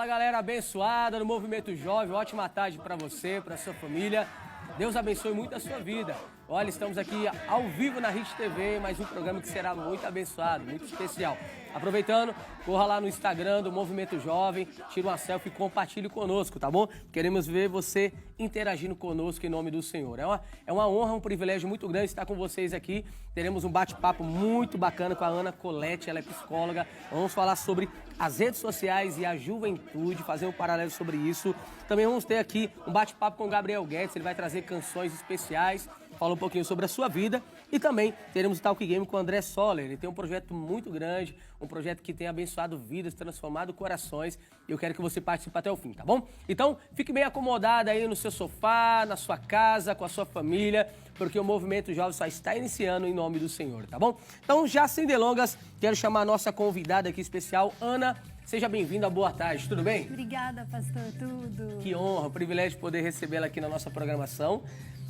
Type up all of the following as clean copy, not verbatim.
galera abençoada do Movimento Jovem, ótima tarde para você, para sua família. Deus abençoe muito a sua vida. Olha, estamos aqui ao vivo na Hit TV, mais um programa que será muito abençoado, muito especial. Aproveitando, corra lá no Instagram do Movimento Jovem, tira uma selfie e compartilhe conosco, tá bom? Queremos ver você interagindo conosco em nome do Senhor. É uma honra, um privilégio muito grande estar com vocês aqui. Teremos um bate-papo muito bacana com a Ana Colete, ela é psicóloga. Vamos falar sobre as redes sociais e a juventude, fazer um paralelo sobre isso. Também vamos ter aqui um bate-papo com o Gabriel Guedes, ele vai trazer canções especiais, fala um pouquinho sobre a sua vida. E também teremos o Talk Game com o André Soller. Ele tem um projeto muito grande, um projeto que tem abençoado vidas, transformado corações. E eu quero que você participe até o fim, tá bom? Então, fique bem acomodado aí no seu sofá, na sua casa, com a sua família, porque o Movimento Jovem só está iniciando em nome do Senhor, tá bom? Então, já sem delongas, quero chamar a nossa convidada aqui especial, Ana. Seja bem-vinda, boa tarde, tudo bem? Obrigada, pastor, tudo. Que honra, privilégio de poder recebê-la aqui na nossa programação.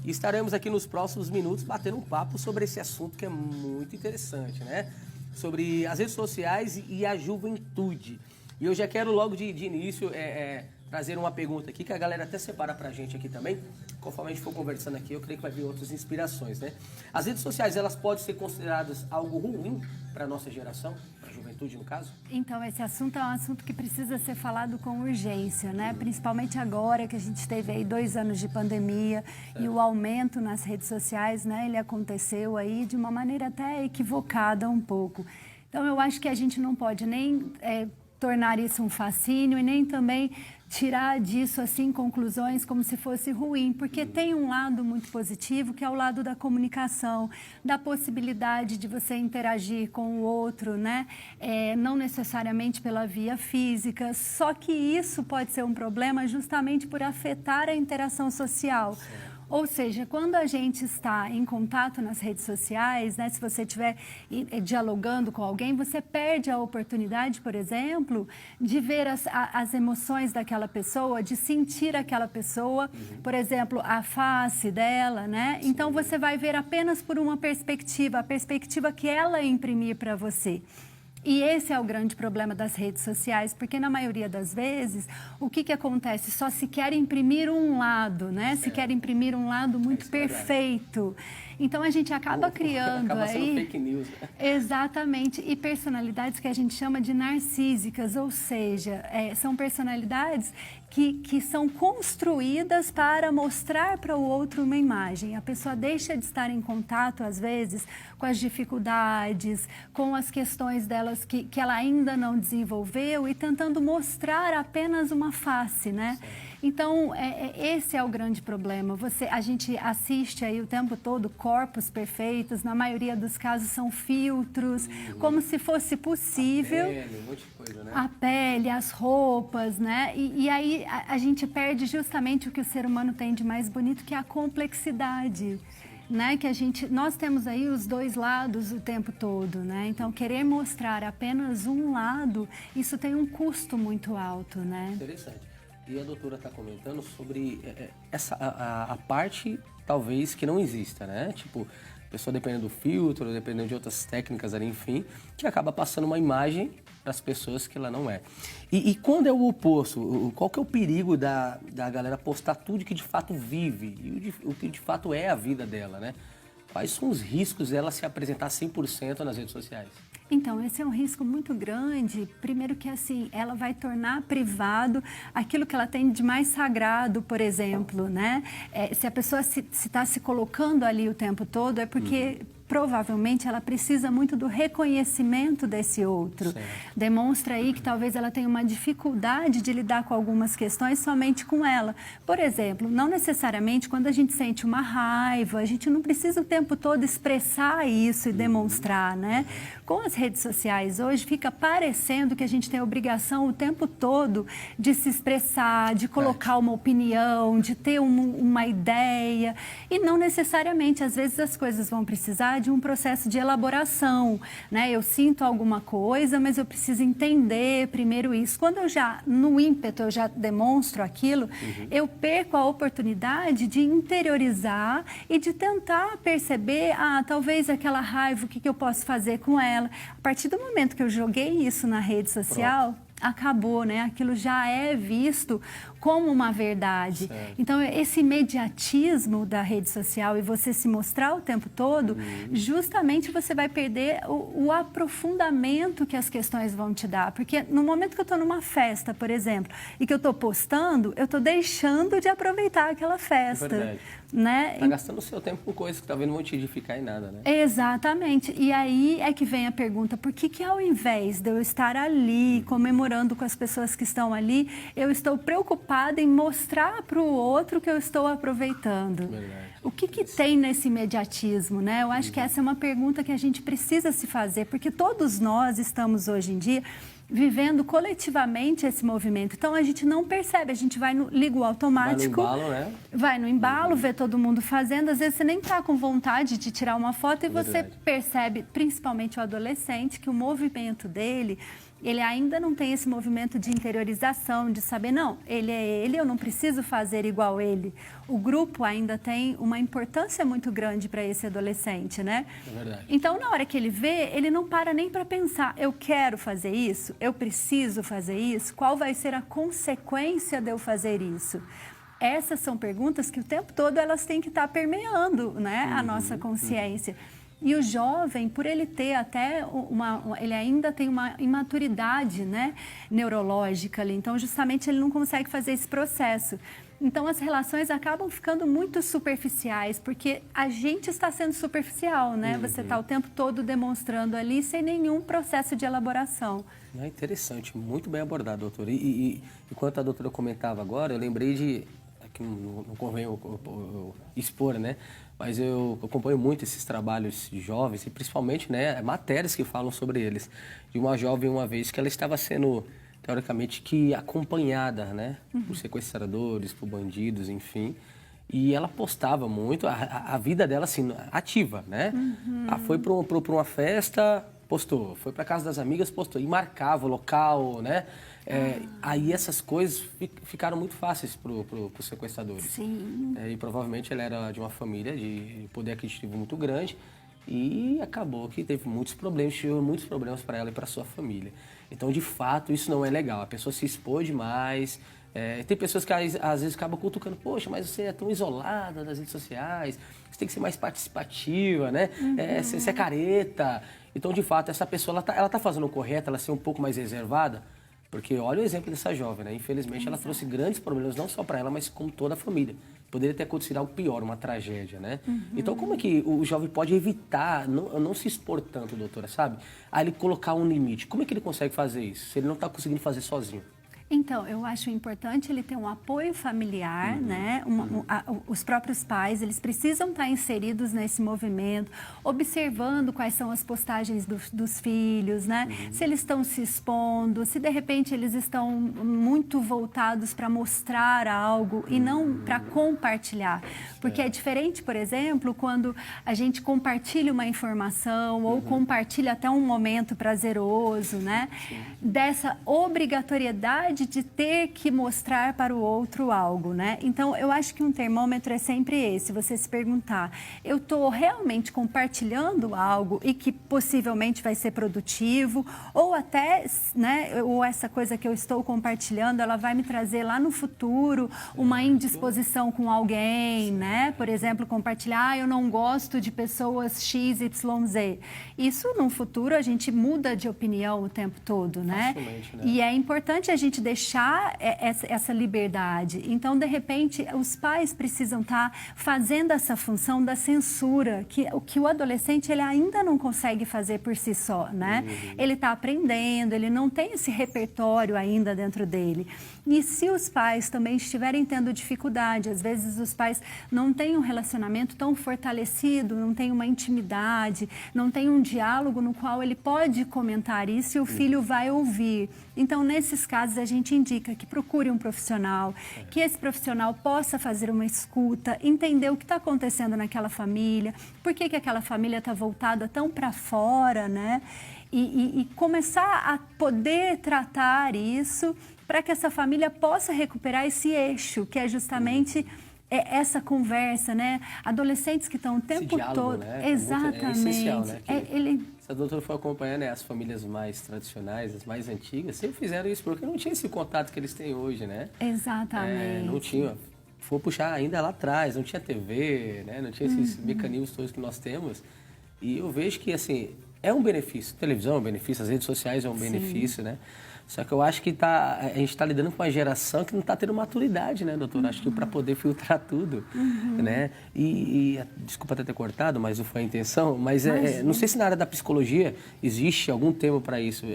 E estaremos aqui nos próximos minutos batendo um papo sobre esse assunto que é muito interessante, né? Sobre as redes sociais e a juventude. E eu já quero logo de início trazer uma pergunta aqui, que a galera até separa pra gente aqui também. Conforme a gente for conversando aqui, eu creio que vai vir outras inspirações, né? As redes sociais, elas podem ser consideradas algo ruim para a nossa geração, para a juventude, no caso? Então, esse assunto é um assunto que precisa ser falado com urgência, né? Principalmente agora que a gente teve aí 2 anos de pandemia e o aumento nas redes sociais, né? Ele aconteceu aí de uma maneira até equivocada um pouco. Então, eu acho que a gente não pode nem tornar isso um fascínio e nem também tirar disso assim conclusões como se fosse ruim, porque tem um lado muito positivo, que é o lado da comunicação, da possibilidade de você interagir com o outro, né? Não necessariamente pela via física, só que isso pode ser um problema justamente por afetar a interação social. Ou seja, quando a gente está em contato nas redes sociais, né, se você estiver dialogando com alguém, você perde a oportunidade, por exemplo, de ver as emoções daquela pessoa, de sentir aquela pessoa, por exemplo, a face dela, né? Sim. Então, você vai ver apenas por uma perspectiva, a perspectiva que ela imprimir para você. E esse é o grande problema das redes sociais, porque na maioria das vezes, o que acontece? Só se quer imprimir um lado, né? Se quer imprimir um lado muito perfeito. Então, a gente acaba criando acaba aí... sendo fake news. Exatamente. E personalidades que a gente chama de narcísicas, ou seja, são personalidades que são construídas para mostrar para o outro uma imagem. A pessoa deixa de estar em contato, às vezes, com as dificuldades, com as questões delas que ela ainda não desenvolveu e tentando mostrar apenas uma face, né? Então, esse é o grande problema. A gente assiste aí o tempo todo corpos perfeitos, na maioria dos casos são filtros, como se fosse possível. A pele, um monte de coisa, né? A pele, as roupas, né? E aí a gente perde justamente o que o ser humano tem de mais bonito, que é a complexidade. Né, que nós temos aí os dois lados o tempo todo, né? Então, querer mostrar apenas um lado, isso tem um custo muito alto, né? Interessante. E a doutora está comentando sobre a parte, talvez, que não exista, né? Tipo, a pessoa dependendo do filtro, dependendo de outras técnicas ali, enfim, que acaba passando uma imagem para as pessoas que ela não é. E quando é o oposto, qual que é o perigo da galera postar tudo que de fato vive e o que de fato é a vida dela, né? Quais são os riscos dela se apresentar 100% nas redes sociais? Então, esse é um risco muito grande. Primeiro que, assim, ela vai tornar privado aquilo que ela tem de mais sagrado, por exemplo, né? Se a pessoa se está se colocando ali o tempo todo, é porque... provavelmente ela precisa muito do reconhecimento desse outro. Certo. Demonstra aí que talvez ela tenha uma dificuldade de lidar com algumas questões somente com ela. Por exemplo, não necessariamente quando a gente sente uma raiva, a gente não precisa o tempo todo expressar isso e demonstrar, né? Com as redes sociais hoje fica parecendo que a gente tem a obrigação o tempo todo de se expressar, de colocar uma opinião, de ter uma ideia e não necessariamente, às vezes as coisas vão precisar de um processo de elaboração, né? Eu sinto alguma coisa, mas eu preciso entender primeiro isso. Quando no ímpeto, eu já demonstro aquilo, eu perco a oportunidade de interiorizar e de tentar perceber, talvez aquela raiva, o que eu posso fazer com ela. A partir do momento que eu joguei isso na rede social, acabou, né? Aquilo já é visto como uma verdade. Certo. Então, esse imediatismo da rede social e você se mostrar o tempo todo, justamente você vai perder o aprofundamento que as questões vão te dar. Porque no momento que eu estou numa festa, por exemplo, e que eu estou postando, eu estou deixando de aproveitar aquela festa. Verdade. Né? Tá gastando o seu tempo com coisas que talvez não vão te edificar em nada, né? Exatamente. E aí é que vem a pergunta, por que ao invés de eu estar ali, comemorando com as pessoas que estão ali, eu estou preocupada em mostrar para o outro que eu estou aproveitando? Verdade. O que tem nesse imediatismo, né? Eu acho que essa é uma pergunta que a gente precisa se fazer, porque todos nós estamos hoje em dia vivendo coletivamente esse movimento. Então, a gente não percebe, a gente liga o automático, vai no embalo, né? Vai no embalo, vê todo mundo fazendo, às vezes você nem está com vontade de tirar uma foto e você percebe, principalmente o adolescente, que o movimento dele, ele ainda não tem esse movimento de interiorização, de saber, não, ele é ele, eu não preciso fazer igual ele. O grupo ainda tem uma importância muito grande para esse adolescente, né? É verdade. Então, na hora que ele vê, ele não para nem para pensar, eu quero fazer isso, eu preciso fazer isso, qual vai ser a consequência de eu fazer isso? Essas são perguntas que o tempo todo elas têm que estar permeando, né, a nossa consciência. E o jovem, por ele ter até ele ainda tem uma imaturidade, né, neurológica ali, então justamente ele não consegue fazer esse processo. Então as relações acabam ficando muito superficiais, porque a gente está sendo superficial, né? Você está o tempo todo demonstrando ali sem nenhum processo de elaboração. É interessante, muito bem abordado, doutora. E enquanto a doutora comentava agora, eu lembrei de, aqui não convém eu expor, né? Mas eu acompanho muito esses trabalhos de jovens e principalmente, né, matérias que falam sobre eles. De uma jovem uma vez que ela estava sendo, teoricamente, que acompanhada, né, por sequestradores, por bandidos, enfim. E ela postava muito a vida dela, assim, ativa, né? Ela foi para uma festa, postou. Foi para casa das amigas, postou. E marcava o local, né? Aí essas coisas ficaram muito fáceis para os sequestradores. Sim. E provavelmente ela era de uma família de poder aquisitivo muito grande e acabou que teve muitos problemas para ela e para sua família. Então, de fato, isso não é legal. A pessoa se expõe demais. Tem pessoas que às vezes acabam cutucando, poxa, mas você é tão isolada nas redes sociais, você tem que ser mais participativa, né? Você é careta. Então, de fato, essa pessoa ela tá fazendo o correto, ela ser um pouco mais reservada. Porque olha o exemplo dessa jovem, né? Infelizmente, ela trouxe grandes problemas, não só para ela, mas com toda a família. Poderia ter acontecido algo pior, uma tragédia, né? Então, como é que o jovem pode evitar, não se expor tanto, doutora, sabe? A ele colocar um limite. Como é que ele consegue fazer isso, se ele não está conseguindo fazer sozinho? Então, eu acho importante ele ter um apoio familiar, né? Os próprios pais, eles precisam estar inseridos nesse movimento, observando quais são as postagens dos filhos, né? Se eles estão se expondo, se de repente eles estão muito voltados para mostrar algo e não para compartilhar. Porque é diferente, por exemplo, quando a gente compartilha uma informação ou compartilha até um momento prazeroso, né? Dessa obrigatoriedade de ter que mostrar para o outro algo, né? Então, eu acho que um termômetro é sempre esse, você se perguntar, eu estou realmente compartilhando algo e que possivelmente vai ser produtivo, ou até, né, ou essa coisa que eu estou compartilhando, ela vai me trazer lá no futuro uma indisposição com alguém, né? Por exemplo, compartilhar, eu não gosto de pessoas X, Y, Z. Isso, no futuro, a gente muda de opinião o tempo todo, né? Facilmente, né? E é importante a gente deixar essa liberdade. Então, de repente, os pais precisam estar fazendo essa função da censura, que o adolescente ele ainda não consegue fazer por si só, né? Ele está aprendendo, ele não tem esse repertório ainda dentro dele. E se os pais também estiverem tendo dificuldade, às vezes os pais não têm um relacionamento tão fortalecido, não têm uma intimidade, não têm um diálogo no qual ele pode comentar isso e o filho vai ouvir. Então, nesses casos, a gente indica que procure um profissional, que esse profissional possa fazer uma escuta, entender o que está acontecendo naquela família, por que aquela família está voltada tão para fora, né? E começar a poder tratar isso para que essa família possa recuperar esse eixo, que é justamente essa conversa, né? Adolescentes que estão o tempo diálogo, todo... né? Exatamente. É essencial, né? Se a doutora for acompanhando, as famílias mais tradicionais, as mais antigas, sempre fizeram isso, porque não tinha esse contato que eles têm hoje, né? Exatamente. Não tinha. For puxar ainda lá atrás, não tinha TV, né? Não tinha esses mecanismos todos que nós temos. E eu vejo que, assim, é um benefício. A televisão é um benefício, as redes sociais é um benefício, né? Só que eu acho que a gente está lidando com uma geração que não está tendo maturidade, né, doutora? Acho que para poder filtrar tudo, né? Desculpa até ter cortado, mas não foi a intenção. Mas não sei se na área da psicologia existe algum termo para isso.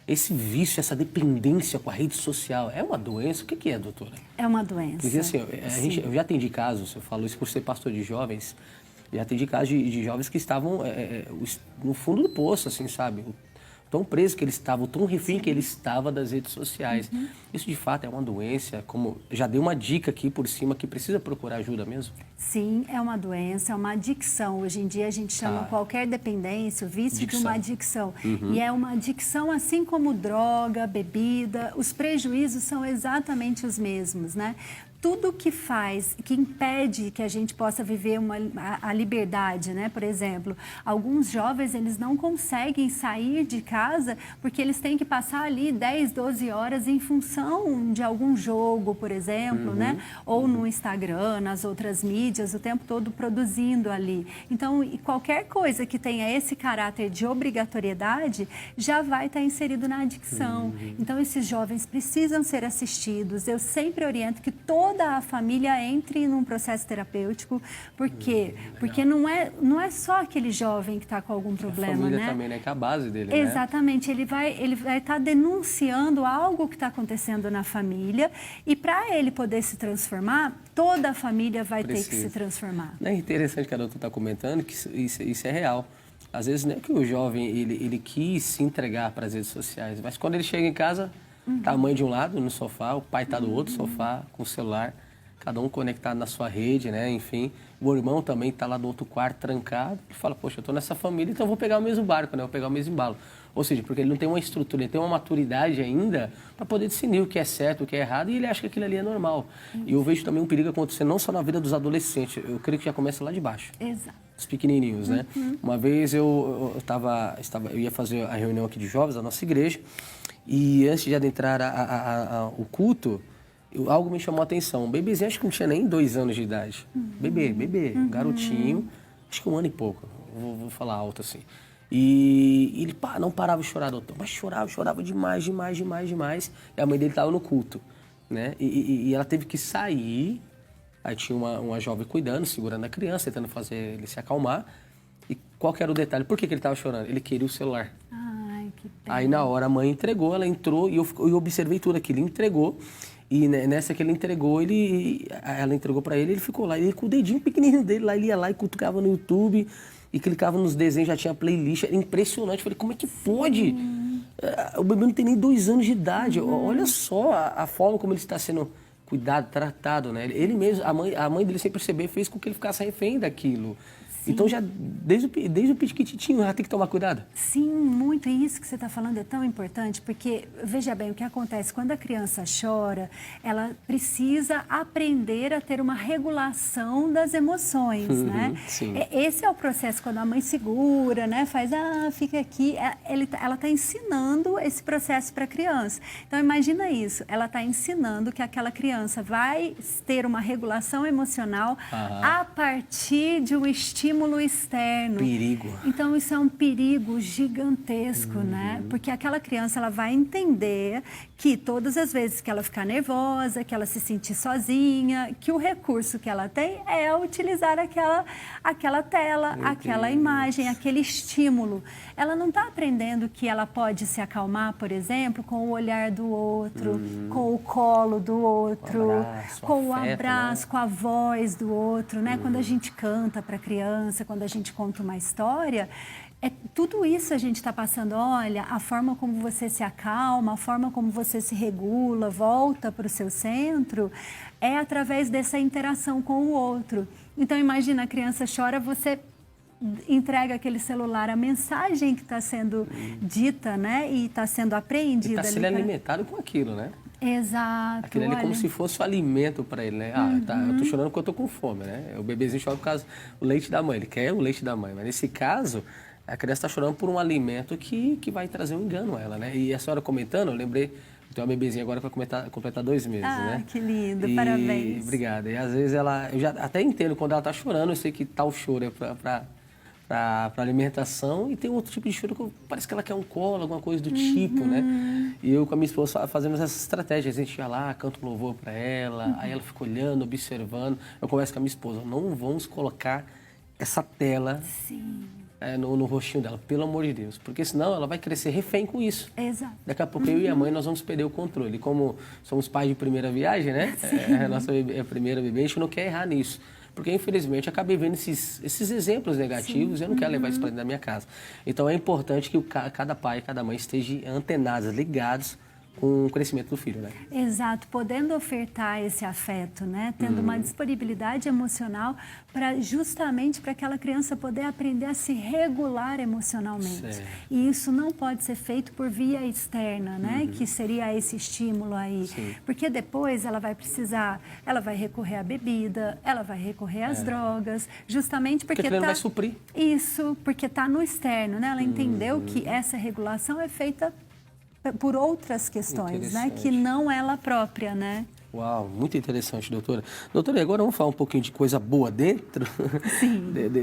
Esse vício, essa dependência com a rede social, é uma doença? O que é, doutora? É uma doença. Porque assim, eu já atendi casos, eu falo isso por ser pastor de jovens, já atendi casos de jovens que estavam no fundo do poço, assim, sabe? Tão preso que ele estava, tão refém que ele estava das redes sociais. Isso, de fato, é uma doença, como já dei uma dica aqui por cima, que precisa procurar ajuda mesmo? Sim, é uma doença, é uma adicção. Hoje em dia a gente chama qualquer dependência, o vício de uma adicção. E é uma adicção assim como droga, bebida, os prejuízos são exatamente os mesmos, né? Tudo que faz, que impede que a gente possa viver a liberdade, né? Por exemplo, alguns jovens, eles não conseguem sair de casa porque eles têm que passar ali 10, 12 horas em função de algum jogo, por exemplo, né? Ou no Instagram, nas outras mídias, o tempo todo produzindo ali. Então, qualquer coisa que tenha esse caráter de obrigatoriedade já vai estar inserido na adicção. Então, esses jovens precisam ser assistidos. Eu sempre oriento que toda a família entre num processo terapêutico. Por quê? Porque não é só aquele jovem que está com algum problema, a família né? também, né? Que é a base dele, Exatamente. Ele vai estar denunciando algo que está acontecendo na família e para ele poder se transformar, toda a família vai ter que se transformar. É interessante que a doutora está comentando que isso é real. Às vezes não é que o jovem ele quis se entregar para as redes sociais, mas quando ele chega em casa, tá a mãe de um lado no sofá, o pai tá do outro sofá com o celular, cada um conectado na sua rede, né? Enfim, o irmão também tá lá do outro quarto trancado e fala, poxa, eu tô nessa família, então eu vou pegar o mesmo barco, né? Eu vou pegar o mesmo embalo. Ou seja, porque ele não tem uma estrutura, ele tem uma maturidade ainda para poder discernir o que é certo, o que é errado, e ele acha que aquilo ali é normal. E eu vejo também um perigo acontecer não só na vida dos adolescentes, eu creio que já começa lá de baixo. Exato. Os pequenininhos, né? Uma vez eu ia fazer a reunião aqui de jovens da nossa igreja, e antes de adentrar o culto, algo me chamou a atenção. Um bebezinho, acho que não tinha nem 2 anos de idade. Bebê, um garotinho, acho que 1 ano e pouco, vou falar alto assim. E ele não parava de chorar, doutor, mas chorava demais. E a mãe dele estava no culto, né? E ela teve que sair, aí tinha uma jovem cuidando, segurando a criança, tentando fazer ele se acalmar. E qual que era o detalhe? Por que ele estava chorando? Ele queria o celular. Aí na hora a mãe entregou, ela entrou e eu observei tudo aquilo, ele entregou. E nessa que ele entregou, ela entregou para ele ficou lá. Ele com o dedinho pequenininho dele lá, ele ia lá e cutucava no YouTube e clicava nos desenhos, já tinha playlist. Era impressionante. Falei, como é que pode? O bebê não tem nem 2 anos de idade. Olha só a forma como ele está sendo cuidado, tratado, né? Ele mesmo, a mãe dele, sem perceber, fez com que ele ficasse refém daquilo. Sim. Então, já desde o piquititinho, já tem que tomar cuidado. Sim, muito. E isso que você está falando é tão importante, porque, veja bem, o que acontece, quando a criança chora, ela precisa aprender a ter uma regulação das emoções, né? Sim. Esse é o processo, quando a mãe segura, né? Faz, fica aqui. Ela está ensinando esse processo para a criança. Então, imagina isso. Ela está ensinando que aquela criança vai ter uma regulação emocional a partir de um estímulo externo. Perigo. Então, isso é um perigo gigantesco, né? Porque aquela criança, ela vai entender que todas as vezes que ela ficar nervosa, que ela se sentir sozinha, que o recurso que ela tem é utilizar aquela tela, aquela imagem, aquele estímulo. Ela não está aprendendo que ela pode se acalmar, por exemplo, com o olhar do outro, com o colo do outro, com o abraço, com a voz do outro, né? Quando a gente canta para a criança, quando a gente conta uma história, tudo isso a gente está passando. Olha, a forma como você se acalma, a forma como você se regula, volta para o seu centro, é através dessa interação com o outro. Então, imagina, a criança chora, você entrega aquele celular, a mensagem que está sendo dita, né, e está sendo apreendida. Está sendo alimentado com aquilo, né? Exato. Aquilo ali é como se fosse o alimento para ele, né? Eu tô chorando porque eu tô com fome, né? O bebezinho chora por causa do leite da mãe, ele quer o leite da mãe. Mas nesse caso, A criança está chorando por um alimento que vai trazer um engano a ela, né? E a senhora comentando, eu lembrei, eu tenho uma bebezinha agora para completar 2 meses, né? Que lindo, parabéns. Obrigada. E às vezes eu já até entendo quando ela está chorando, eu sei que tal choro é para alimentação, e tem outro tipo de choro que parece que ela quer um colo, alguma coisa do tipo, né? E eu com a minha esposa fazemos essa estratégia, a gente ia lá, canta um louvor para ela, aí ela fica olhando, observando. Eu converso com a minha esposa, não vamos colocar essa tela no rostinho dela, pelo amor de Deus, porque senão ela vai crescer refém com isso. Exato. Daqui a pouco eu e a mãe nós vamos perder o controle. Como somos pais de primeira viagem, né? A nossa primeira bebê, a gente não quer errar nisso. Porque, infelizmente, eu acabei vendo esses exemplos negativos e eu não quero levar isso para dentro da minha casa. Então, é importante que cada pai e cada mãe estejam antenados, ligados com o crescimento do filho, né? Exato, podendo ofertar esse afeto, né? Tendo uma disponibilidade emocional justamente para aquela criança poder aprender a se regular emocionalmente. Certo. E isso não pode ser feito por via externa, né? Que seria esse estímulo aí. Sim. Porque depois ela vai precisar, ela vai recorrer à bebida, ela vai recorrer às drogas, justamente porque a vai suprir. Isso, porque está no externo, né? Ela entendeu que essa regulação é feita por outras questões, né? Que não ela própria, né? Uau, muito interessante, doutora. Doutora, e agora vamos falar um pouquinho de coisa boa dentro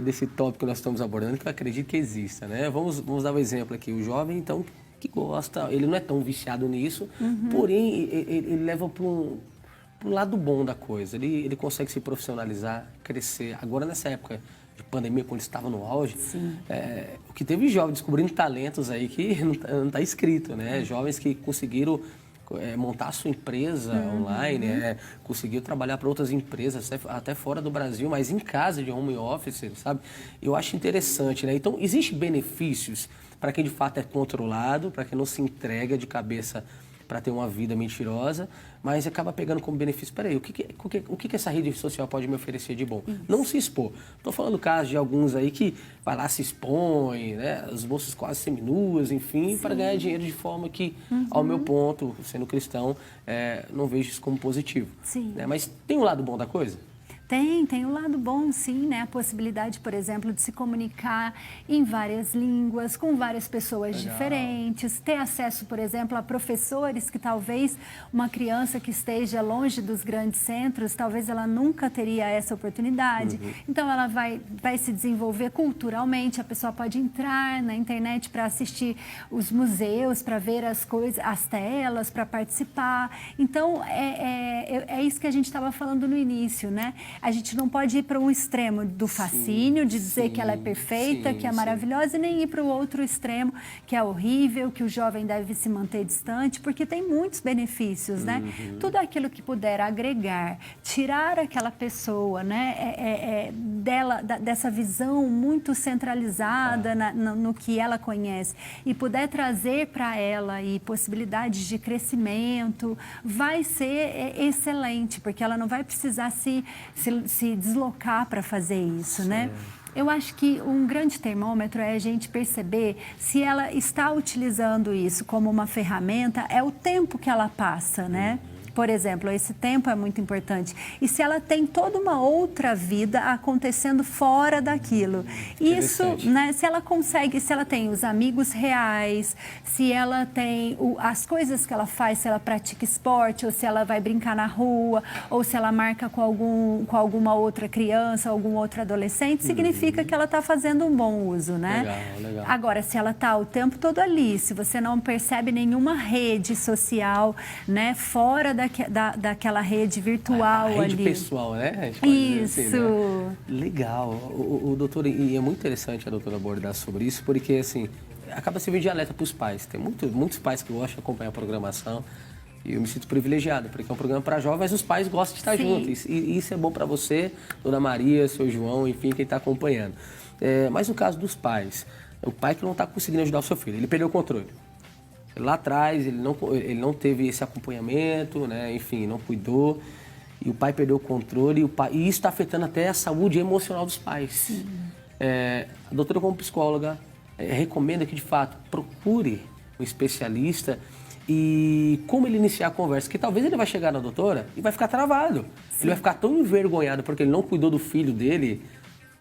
desse tópico que nós estamos abordando, que eu acredito que exista, né? Vamos dar um exemplo aqui. O jovem, então, que gosta, ele não é tão viciado nisso, porém, ele leva para um lado bom da coisa. Ele consegue se profissionalizar, crescer. Agora, nessa época de pandemia, quando estava no auge, o que teve jovens descobrindo talentos aí que não está escrito, né? Jovens que conseguiram montar a sua empresa online, conseguiu trabalhar para outras empresas, até fora do Brasil, mas em casa, de home office, sabe? Eu acho interessante, né? Então, existem benefícios para quem de fato é controlado, para quem não se entrega de cabeça para ter uma vida mentirosa, mas acaba pegando como benefício. Peraí, o que essa rede social pode me oferecer de bom? Isso. Não se expor. Estou falando do caso de alguns aí que vai lá, se expõe, né? As moças quase seminuas, enfim, para ganhar dinheiro de forma que, ao meu ponto, sendo cristão, não vejo isso como positivo. Sim. Né? Mas tem um lado bom da coisa? Tem um lado bom, sim, né? A possibilidade, por exemplo, de se comunicar em várias línguas, com várias pessoas diferentes, ter acesso, por exemplo, a professores que talvez uma criança que esteja longe dos grandes centros, talvez ela nunca teria essa oportunidade. Então, ela vai se desenvolver culturalmente, a pessoa pode entrar na internet para assistir os museus, para ver as coisas, as telas, para participar. Então, é isso que a gente estava falando no início, né? A gente não pode ir para um extremo do fascínio, de dizer que ela é perfeita, que é maravilhosa, e nem ir para o outro extremo, que é horrível, que o jovem deve se manter distante, porque tem muitos benefícios, né? Tudo aquilo que puder agregar, tirar aquela pessoa, né, dessa visão muito centralizada no que ela conhece, e puder trazer para ela aí possibilidades de crescimento, vai ser excelente, porque ela não vai precisar se deslocar para fazer isso, né? Eu acho que um grande termômetro é a gente perceber se ela está utilizando isso como uma ferramenta, é o tempo que ela passa, né? Por exemplo, esse tempo é muito importante. E se ela tem toda uma outra vida acontecendo fora daquilo. Isso, né, se ela consegue, se ela tem os amigos reais, se ela tem as coisas que ela faz, se ela pratica esporte, ou se ela vai brincar na rua, ou se ela marca com alguma outra criança, algum outro adolescente, significa que ela está fazendo um bom uso, né? Legal. Agora, se ela está o tempo todo ali, se você não percebe nenhuma rede social, né, fora daquela rede virtual a rede ali. Pessoal, né? A gente pode Isso. dizer assim, né? Legal. O doutor, e é muito interessante a doutora abordar sobre isso, porque, assim, acaba servindo de alerta para os pais. Tem muitos pais que gostam de acompanhar a programação, e eu me sinto privilegiado, porque é um programa para jovens, mas os pais gostam de estar juntos. E isso é bom para você, Dona Maria, seu João, enfim, quem está acompanhando. Mas no caso dos pais, o pai que não está conseguindo ajudar o seu filho, ele perdeu o controle. Lá atrás, ele não teve esse acompanhamento, né? Enfim, não cuidou, e o pai perdeu o controle, e isso está afetando até a saúde emocional dos pais. A doutora, como psicóloga, recomenda que, de fato, procure um especialista e como ele iniciar a conversa, que talvez ele vai chegar na doutora e vai ficar travado. Ele vai ficar tão envergonhado porque ele não cuidou do filho dele,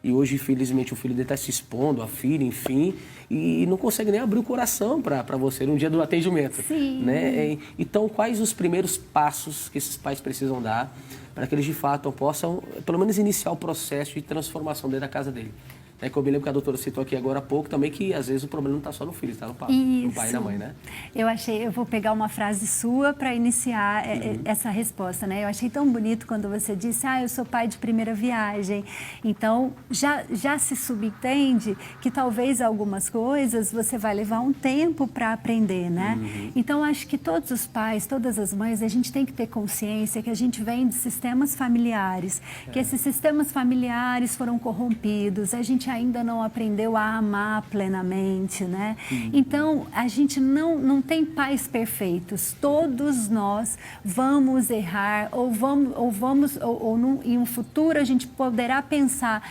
e hoje, infelizmente, o filho dele está se expondo, a filha, enfim, e não consegue nem abrir o coração para você no dia do atendimento. Sim. Né? Então, quais os primeiros passos que esses pais precisam dar para que eles, de fato, possam, pelo menos, iniciar o processo de transformação dentro da casa dele? É que eu me lembro que a doutora citou aqui agora há pouco também que às vezes o problema não está só no filho, está no pai e na mãe, né? Eu vou pegar uma frase sua para iniciar essa resposta, né? Eu achei tão bonito quando você disse, eu sou pai de primeira viagem. Então, já se subentende que talvez algumas coisas você vai levar um tempo para aprender, né? Então, acho que todos os pais, todas as mães, a gente tem que ter consciência que a gente vem de sistemas familiares, que esses sistemas familiares foram corrompidos, a gente ainda não aprendeu a amar plenamente, né? Então, a gente não tem pais perfeitos. Todos nós vamos errar ou em um futuro a gente poderá pensar,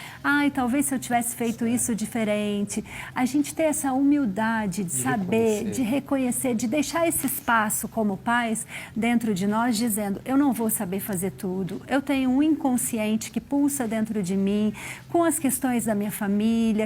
talvez se eu tivesse feito isso diferente. A gente ter essa humildade de saber, de reconhecer, de deixar esse espaço como pais dentro de nós, dizendo, eu não vou saber fazer tudo. Eu tenho um inconsciente que pulsa dentro de mim, com as questões da minha família,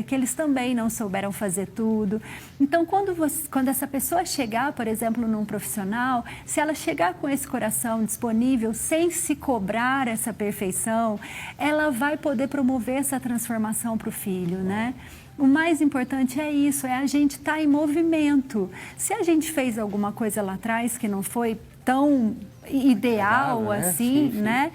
que eles também não souberam fazer tudo. Então, quando essa pessoa chegar, por exemplo, num profissional, se ela chegar com esse coração disponível, sem se cobrar essa perfeição, ela vai poder promover essa transformação para o filho, né? O mais importante é isso, é a gente estar em movimento. Se a gente fez alguma coisa lá atrás que não foi tão ideal, assim, sim. Né?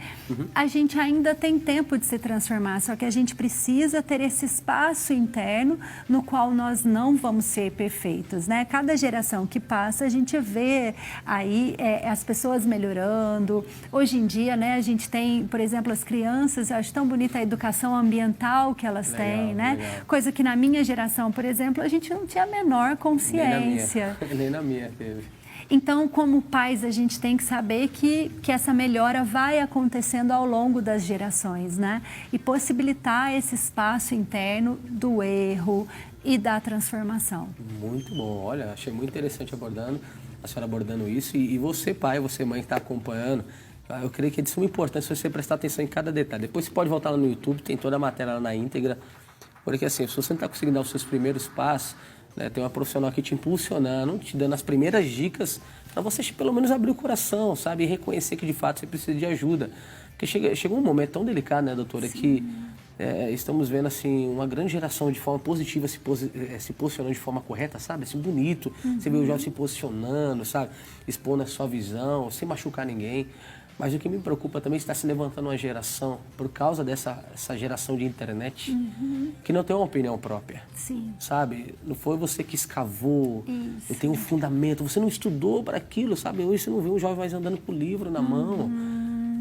A gente ainda tem tempo de se transformar, só que a gente precisa ter esse espaço interno no qual nós não vamos ser perfeitos, né? Cada geração que passa, a gente vê aí as pessoas melhorando. Hoje em dia, né, a gente tem, por exemplo, as crianças, eu acho tão bonita a educação ambiental que elas têm, né? Legal. Coisa que na minha geração, por exemplo, a gente não tinha a menor consciência. Nem na minha teve. Então, como pais, a gente tem que saber que essa melhora vai acontecendo ao longo das gerações, né? E possibilitar esse espaço interno do erro e da transformação. Muito bom. Olha, achei muito interessante a senhora abordando isso. E você, pai, você, mãe, que está acompanhando, eu creio que é de suma importância você prestar atenção em cada detalhe. Depois você pode voltar lá no YouTube, tem toda a matéria lá na íntegra. Porque, assim, se você não está conseguindo dar os seus primeiros passos, né, tem uma profissional aqui te impulsionando, te dando as primeiras dicas para você pelo menos abrir o coração, sabe? E reconhecer que de fato você precisa de ajuda. Porque chegou um momento tão delicado, né, doutora, sim, que estamos vendo assim uma grande geração de forma positiva se posicionando de forma correta, sabe? Assim, bonito. Você vê o jovem se posicionando, sabe? Expondo a sua visão, sem machucar ninguém. Mas o que me preocupa também é está se levantando uma geração, por causa dessa geração de internet, que não tem uma opinião própria. Sim. Sabe? Não foi você que escavou, eu tenho um fundamento, você não estudou para aquilo, sabe? Hoje você não vê um jovem mais andando com o livro na mão.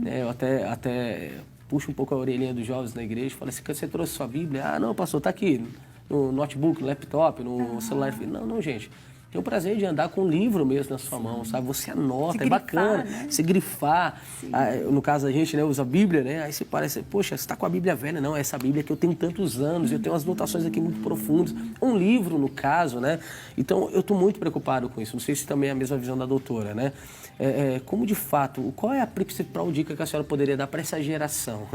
Eu até puxo um pouco a orelhinha dos jovens na igreja e falo assim, você trouxe sua Bíblia? Ah, não, pastor, está aqui no notebook, no laptop, no celular. Não, gente. Tem o prazer de andar com um livro mesmo na sua mão, sabe? Você anota, é bacana. Né? Você grifar. No caso da gente, né, usa a Bíblia, né? Aí você parece, poxa, você está com a Bíblia velha. Não, essa Bíblia que eu tenho tantos anos, eu tenho umas anotações aqui muito profundas. Um livro, no caso, né? Então, eu estou muito preocupado com isso. Não sei se também é a mesma visão da doutora, né? Como, de fato, qual é a principal dica que a senhora poderia dar para essa geração,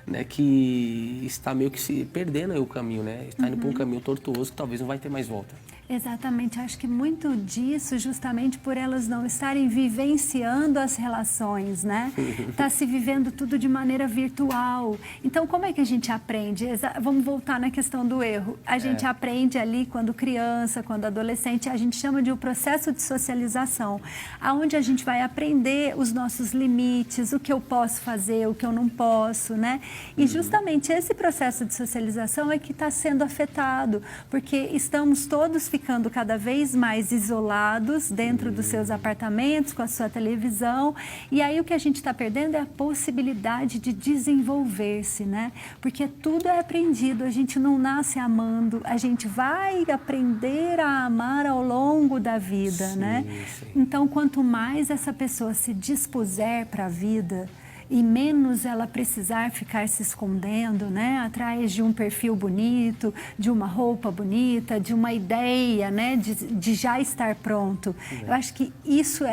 né? Que está meio que se perdendo aí o caminho, né? Está indo para um caminho tortuoso que talvez não vai ter mais volta. Exatamente, acho que muito disso justamente por elas não estarem vivenciando as relações, né? Está se vivendo tudo de maneira virtual. Então, como é que a gente aprende? Vamos voltar na questão do erro. A gente aprende ali quando criança, quando adolescente, a gente chama de um processo de socialização, onde a gente vai aprender os nossos limites, o que eu posso fazer, o que eu não posso, né? E justamente esse processo de socialização é que está sendo afetado, porque estamos todos ficando cada vez mais isolados dentro dos seus apartamentos, com a sua televisão, e aí o que a gente está perdendo é a possibilidade de desenvolver-se, né? Porque tudo é aprendido, a gente não nasce amando, a gente vai aprender a amar ao longo da vida, né? Sim. Então, quanto mais essa pessoa se dispuser para a vida, e menos ela precisar ficar se escondendo, né, atrás de um perfil bonito, de uma roupa bonita, de uma ideia, né, de já estar pronto. Eu acho que isso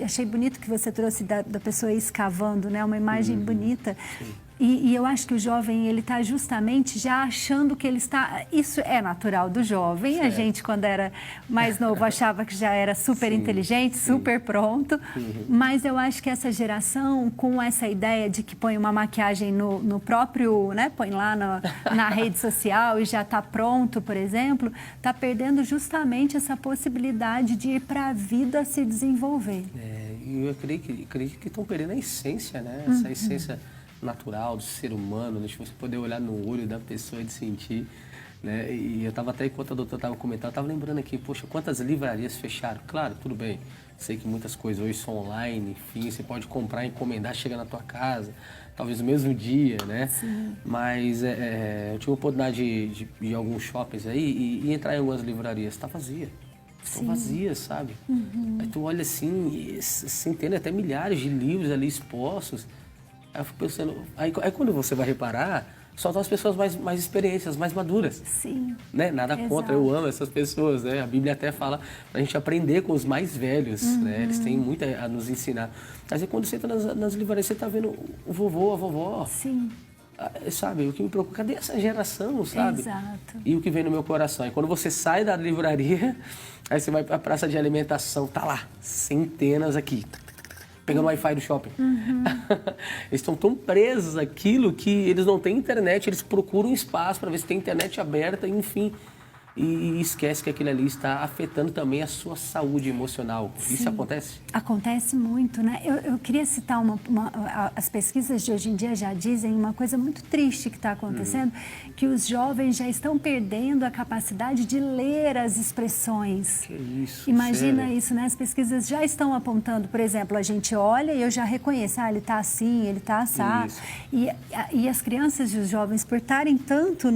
achei bonito que você trouxe da pessoa escavando, né, uma imagem bonita. Sim. E eu acho que o jovem, ele está justamente já achando que ele está... Isso é natural do jovem. Certo. A gente, quando era mais novo, achava que já era super inteligente, super pronto. Mas eu acho que essa geração, com essa ideia de que põe uma maquiagem no próprio, né? Põe lá na rede social e já está pronto, por exemplo, está perdendo justamente essa possibilidade de ir para a vida se desenvolver. E eu acredito que estão perdendo a essência, né? Essa essência natural do ser humano, de você poder olhar no olho da pessoa e de sentir, né? E eu estava até, enquanto a doutora estava comentando, eu estava lembrando aqui, poxa, quantas livrarias fecharam? Claro, tudo bem, sei que muitas coisas hoje são online, enfim, você pode comprar, encomendar, chega na tua casa, talvez no mesmo dia, né? Sim. Mas eu tive a oportunidade de ir em alguns shoppings aí e entrar em algumas livrarias, está vazia. Estão vazias, sabe? Aí tu olha assim, centenas, até milhares de livros ali expostos. Aí eu fico pensando, aí quando você vai reparar, só estão as pessoas mais experientes, mais maduras. Sim. Né? Nada contra, eu amo essas pessoas, né? A Bíblia até fala pra gente aprender com os mais velhos, né? Eles têm muito a nos ensinar. Mas aí quando você entra nas livrarias, você tá vendo o vovô, a vovó. Sim. Sabe, o que me preocupa, cadê essa geração, sabe? Exato. E o que vem no meu coração? E quando você sai da livraria, aí você vai para a praça de alimentação, tá lá, centenas aqui, pegando o Wi-Fi do shopping. Eles estão tão presos àquilo que eles não têm internet, eles procuram espaço para ver se tem internet aberta, enfim. E esquece que aquilo ali está afetando também a sua saúde emocional. Sim. Isso acontece? Acontece muito, né? Eu queria citar as pesquisas de hoje em dia já dizem uma coisa muito triste que está acontecendo, que os jovens já estão perdendo a capacidade de ler as expressões. Que isso? Imagina sério? isso, né? As pesquisas já estão apontando, por exemplo, a gente olha e eu já reconheço, ele está assim, ele está assado. E as crianças e os jovens, por estarem tanto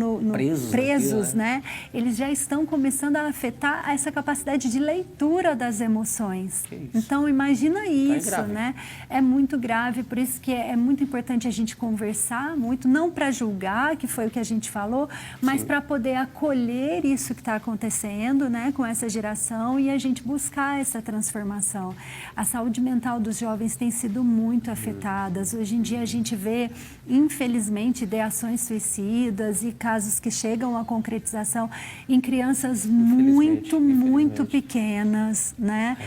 presos, né? Eles já estão começando a afetar essa capacidade de leitura das emoções. Então, imagina isso, né? É muito grave, por isso que é muito importante a gente conversar muito, não para julgar, que foi o que a gente falou, mas para poder acolher isso que está acontecendo, né, com essa geração e a gente buscar essa transformação. A saúde mental dos jovens tem sido muito afetada. Hoje em dia a gente vê, infelizmente, ideações suicidas e casos que chegam à concretização em crianças muito pequenas, né?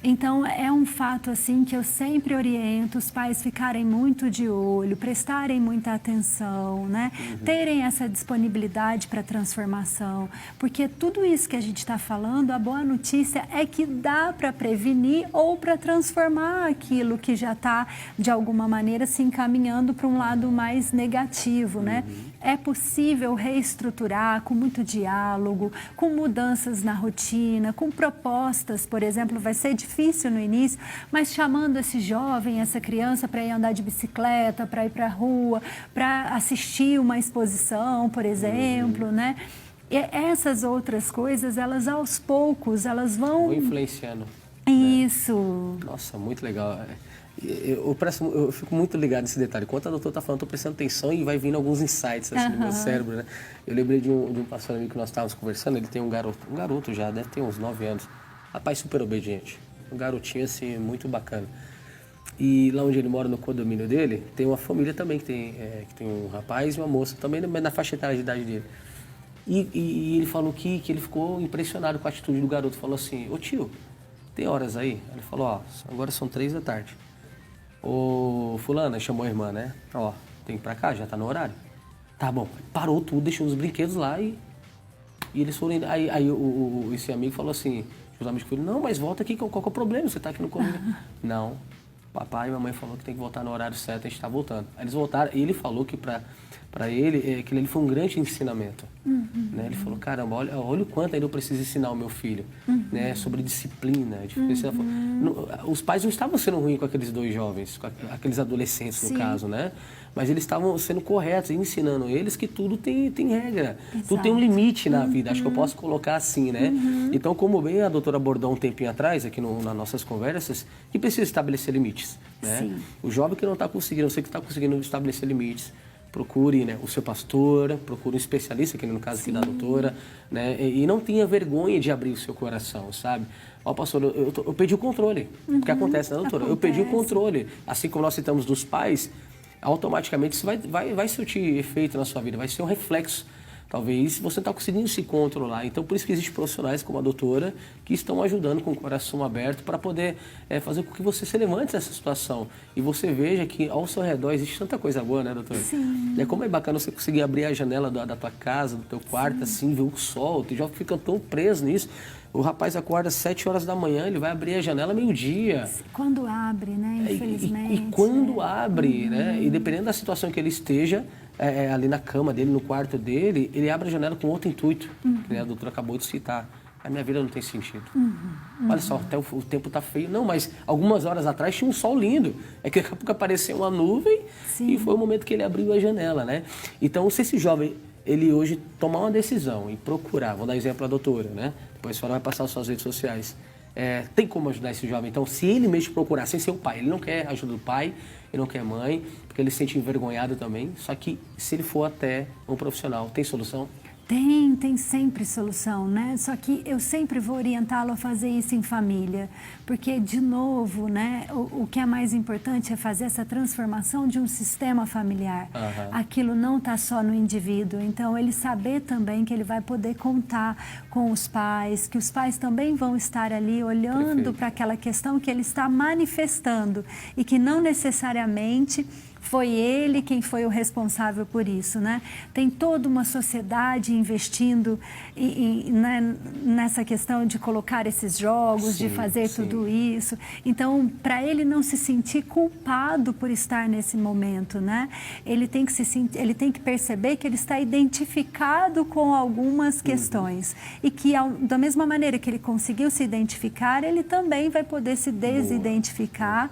Então, é um fato assim que eu sempre oriento os pais ficarem muito de olho, prestarem muita atenção, né? Terem essa disponibilidade para transformação, porque tudo isso que a gente está falando, a boa notícia é que dá para prevenir ou para transformar aquilo que já está, de alguma maneira, se encaminhando para um lado mais negativo, né? É possível reestruturar com muito diálogo, com mudanças na rotina, com propostas, por exemplo, vai ser difícil no início, mas chamando esse jovem, essa criança para ir andar de bicicleta, para ir para a rua, para assistir uma exposição, por exemplo, né? E essas outras coisas, elas aos poucos, elas vão influenciando. Isso. Né? Nossa, muito legal. Eu fico muito ligado nesse detalhe. Enquanto a doutora está falando, estou prestando atenção e vai vindo alguns insights assim, no meu cérebro, né? Eu lembrei de um pastor amigo que nós estávamos conversando, ele tem um garoto já, deve ter uns 9 anos. Rapaz super obediente. Um garotinho assim, muito bacana. E lá onde ele mora, no condomínio dele, tem uma família também que tem um rapaz e uma moça, também na faixa etária de idade dele. E ele falou que ele ficou impressionado com a atitude do garoto. Falou assim, ô tio, tem horas aí? Ele falou, ó, agora são 3 da tarde. Ô fulana, chamou a irmã, né? Ó, tem que ir pra cá, já tá no horário. Tá bom, parou tudo, deixou os brinquedos lá e eles foram indo. Aí esse amigo falou assim, os amigos falaram, não, mas volta aqui, qual que é o problema? Você tá aqui no condomínio. Não, papai e mamãe falou que tem que voltar no horário certo, a gente tá voltando. Aí eles voltaram, e ele falou que pra ele, aquilo ali foi um grande ensinamento. Né? Ele falou, caramba, olha o quanto ainda eu preciso ensinar o meu filho, né? Sobre disciplina. Os pais não estavam sendo ruins com aqueles 2 jovens, com aqueles adolescentes, no caso, né? Mas eles estavam sendo corretos, ensinando eles que tudo tem regra. Exato. Tudo tem um limite na vida, acho que eu posso colocar assim, né? Então, como bem a doutora abordou um tempinho atrás, aqui nas nossas conversas, que precisa estabelecer limites, né? O jovem que não está conseguindo, você que está conseguindo estabelecer limites, procure, né, o seu pastor, procure um especialista, que no caso aqui da doutora, né, e não tenha vergonha de abrir o seu coração, sabe? Ó, pastor, eu perdi o controle. O que acontece, né, doutora? Eu perdi o controle. Assim como nós citamos dos pais, automaticamente isso vai surtir efeito na sua vida, vai ser um reflexo. Talvez você não está conseguindo se controlar. Então, por isso que existem profissionais como a doutora que estão ajudando com o coração aberto para poder fazer com que você se levante dessa situação. E você veja que ao seu redor existe tanta coisa boa, né, doutora? Sim. Como é bacana você conseguir abrir a janela da tua casa, do teu quarto, sim, assim, ver o sol. Tem jovens que ficam tão presos nisso. O rapaz acorda às 7 horas da manhã, ele vai abrir a janela meio-dia. Quando abre, né? Infelizmente. E quando abre, né? E dependendo da situação que ele esteja, ali na cama dele, no quarto dele, ele abre a janela com outro intuito, que a doutora acabou de citar. A minha vida não tem sentido. Olha só, até o tempo tá feio. Não, mas algumas horas atrás tinha um sol lindo. É que daqui a pouco apareceu uma nuvem, sim, e foi o momento que ele abriu a janela, né? Então, se esse jovem, ele hoje tomar uma decisão e procurar, vou dar exemplo à doutora, né? Depois a senhora vai passar as suas redes sociais. Tem como ajudar esse jovem? Então, se ele mesmo procurar, sem ser o pai, ele não quer ajuda do pai, ele não quer mãe, porque ele se sente envergonhado também. Só que se ele for até um profissional, tem solução? Tem sempre solução, né? Só que eu sempre vou orientá-lo a fazer isso em família, porque, de novo, né, o que é mais importante é fazer essa transformação de um sistema familiar. Aquilo não está só no indivíduo, então ele saber também que ele vai poder contar com os pais, que os pais também vão estar ali olhando para aquela questão que ele está manifestando e que não necessariamente foi ele quem foi o responsável por isso, né? Tem toda uma sociedade investindo né, nessa questão de colocar esses jogos, sim, de fazer tudo isso. Então, para ele não se sentir culpado por estar nesse momento, né? Ele tem que perceber que ele está identificado com algumas questões e que, da mesma maneira que ele conseguiu se identificar, ele também vai poder se desidentificar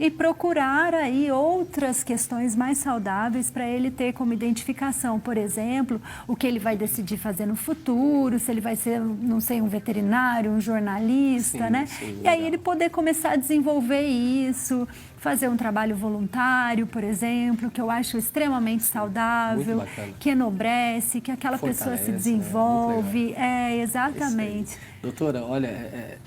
e procurar aí outras questões mais saudáveis para ele ter como identificação. Por exemplo, o que ele vai decidir fazer no futuro, se ele vai ser, não sei, um veterinário, um jornalista, sim, né? Sim, e aí ele poder começar a desenvolver isso, fazer um trabalho voluntário, por exemplo, que eu acho extremamente saudável, que enobrece, que aquela pessoa se desenvolve. Né? Exatamente. Doutora, olha,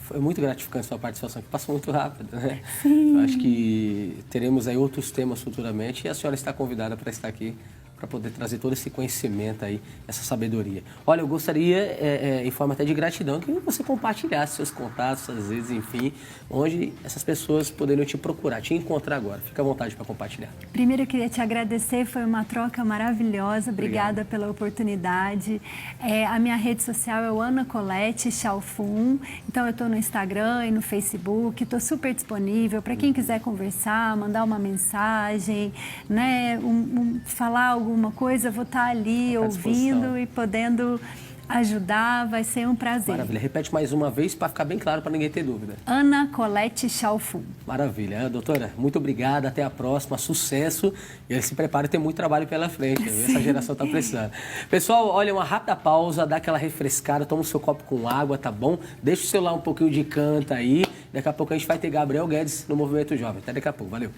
foi muito gratificante a sua participação, que passou muito rápido, né? Sim. Eu acho que teremos aí outros temas futuramente e a senhora está convidada para estar aqui para poder trazer todo esse conhecimento aí, essa sabedoria. Olha, eu gostaria, em forma até de gratidão, que você compartilhasse seus contatos, suas redes, enfim, onde essas pessoas poderiam te procurar, te encontrar agora. Fica à vontade para compartilhar. Primeiro, eu queria te agradecer, foi uma troca maravilhosa, obrigada pela oportunidade. A minha rede social é o Ana Colete Chalfun, então eu estou no Instagram e no Facebook, estou super disponível para quem quiser conversar, mandar uma mensagem, né, falar alguma coisa, vou estar ali ouvindo e podendo ajudar, vai ser um prazer. Maravilha. Repete mais uma vez para ficar bem claro, para ninguém ter dúvida. Ana Colete Chalfun. Maravilha. Doutora, muito obrigada, até a próxima, sucesso. E se prepare, tem muito trabalho pela frente, essa geração está precisando. Pessoal, olha, uma rápida pausa, dá aquela refrescada, toma o seu copo com água, tá bom? Deixa o celular um pouquinho de canto aí, daqui a pouco a gente vai ter Gabriel Guedes no Movimento Jovem. Até daqui a pouco, valeu.